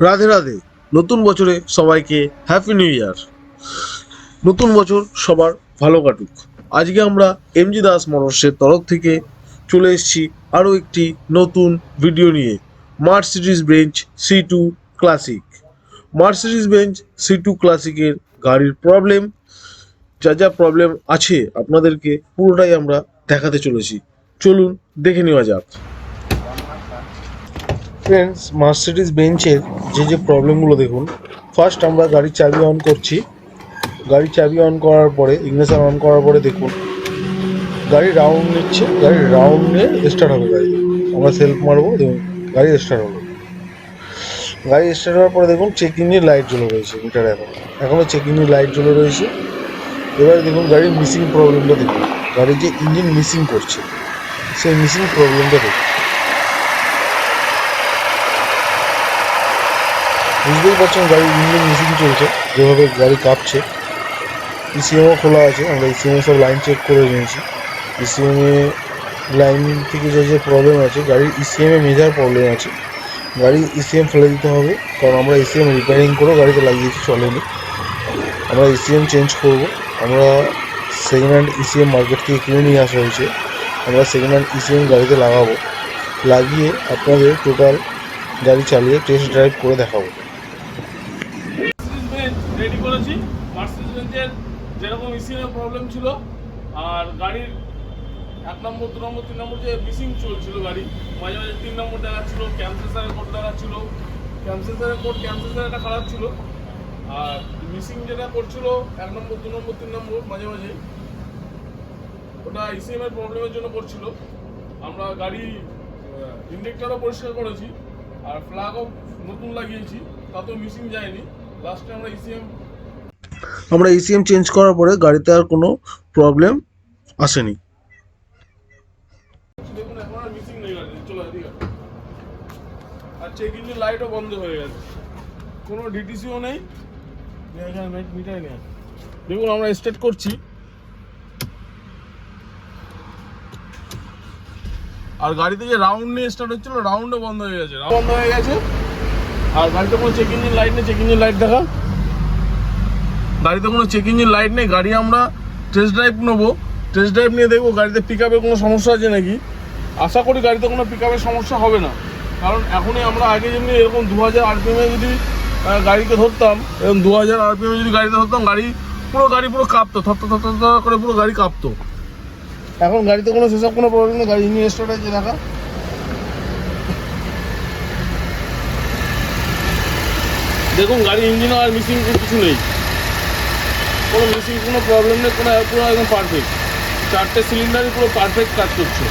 রাধে রাধে। নতুন বছরে সবাইকে হ্যাপি নিউ ইয়ার। নতুন বছর সবার ভালো কাটুক। আজকে আমরা এমজি দাস মোটরসের তরফ থেকে চলে এসেছি আরও একটি নতুন ভিডিও নিয়ে। Mercedes Benz C2 classic. Mercedes Benz C2 ক্লাসিকের গাড়ির প্রবলেম, যা যা প্রবলেম আছে আপনাদেরকে পুরোটাই আমরা দেখাতে চলেছি। চলুন দেখে নেওয়া যাক। ফ্রেন্ডস, মার্সিডিজ বেঞ্চের যে প্রবলেমগুলো দেখুন। ফার্স্ট আমরা গাড়ির চাবি অন করছি। গাড়ির চাবি অন করার পরে, ইগনিশন অন করার পরে দেখুন গাড়ি রাউন্ড নিচ্ছে। গাড়ির রাউন্ডে স্টার্ট হবে গাড়ি। আমরা সেলফ মারবো, দেখুন গাড়ি স্টার্ট হবে। গাড়ি স্টার্ট হওয়ার পরে দেখুন চেক ইঞ্জিন লাইট জ্বলে রয়েছে। মিটার এখনও চেক ইঞ্জিন লাইট জ্বলে রয়েছে। এবারে দেখুন গাড়ির মিসিং প্রবলেমটা দেখুন। গাড়ির যে ইঞ্জিন মিসিং করছে সেই মিসিং প্রবলেমটা দেখুন। বুঝতেই পারছেন গাড়ির ইঞ্জিন মিসিং চলছে, যেভাবে গাড়ি কাঁপছে। ইসিএমও খোলা আছে, আমরা ইসিএমে সব লাইন চেক করে নিয়েছি। ইসিএমে লাইন থেকে যে প্রবলেম আছে, গাড়ির ইসিএমে মেজর প্রবলেম আছে। গাড়ির ইসিএম ফেলে দিতে হবে, কারণ আমরা ইসিএম রিপেয়ারিং করেও গাড়িতে লাগিয়েছি, চলেনি। আমরা ইসিএম চেঞ্জ করব। আমরা সেকেন্ড হ্যান্ড ইসিএম মার্কেট থেকে কিনে নিয়ে আসা হয়েছে। আমরা সেকেন্ড হ্যান্ড ইসিএম গাড়িতে লাগাবো, লাগিয়ে আপনাদের টোটাল গাড়ি চালিয়ে টেস্ট ড্রাইভ করে দেখাবো। রেডি করেছি। মার্সিডিজ বেঞ্জের যেরকম ইসিএমের প্রবলেম ছিল, আর গাড়ির 1 নম্বর 2 নম্বর 3 নম্বর যে মিসিং চলছিল, গাড়ি মাঝে মাঝে 3 নম্বর দেখাচ্ছিল, ক্যান্সেসারের কোড দেখাচ্ছিল, ক্যান্সেসারটা খারাপ ছিল। আর মিসিং যেটা করছিল 1 নম্বর 2 নম্বর 3 নম্বর মাঝে মাঝে, ওটা ইসিএমের প্রবলেমের জন্য করছিল। আমরা গাড়ি ইন্ডেক্টরও পরিষ্কার করেছি, আর ফ্ল্যাগও নতুন লাগিয়েছি, তাতেও মিসিং যায়নি। লাস্টে আমরা ইসিএম চেঞ্জ করার পরে গাড়িতে আর কোনো প্রবলেম আসেনি। দেখুন এখন আর মিসিং নেই গাড়ি, চলো এদিকে। আর চেক ইঞ্জিন লাইটও বন্ধ হয়ে গেছে, কোনো ডিটিসিও নেই, এখানে মিটাই নেই। দেখুন আমরা স্টার্ট করছি, আর গাড়িতে যে রাউন্ড নিয়ে স্টার্ট হচ্ছিল, রাউন্ডও বন্ধ হয়ে গেছে, আর গাড়িতে কোনো চেক ইঞ্জিন লাইট নেই। চেক ইঞ্জিন লাইট দেখা, গাড়িতে কোনো চেক ইঞ্জিন লাইট নেই। গাড়ি আমরা টেস্ট ড্রাইভ নেবো, টেস্ট ড্রাইভ নিয়ে দেখবো গাড়িতে পিক আপের কোনো সমস্যা আছে নাকি। আশা করি গাড়িতে কোনো পিক আপের সমস্যা হবে না, কারণ এখনই আমরা আগে যেমনি এরকম 2000 RPM-এ যদি গাড়িকে ধরতাম, এরকম 2000 RPM-এ যদি গাড়িতে ধরতাম, গাড়ি পুরো কাঁপতো, থর করে পুরো গাড়ি কাঁপতো। এখন গাড়িতে কোনো সেসব কোনো প্রবলেম নেই। গাড়ি ইঞ্জিন স্টার্ট আছে দেখা, দেখুন গাড়ি ইঞ্জিনও আর মিসিং কিছু নেই, কোনো মিসিং কোনো প্রবলেম নেই, পুরো একদম পারফেক্ট। 4টে সিলিন্ডারই পুরো পারফেক্ট কাজ করছে।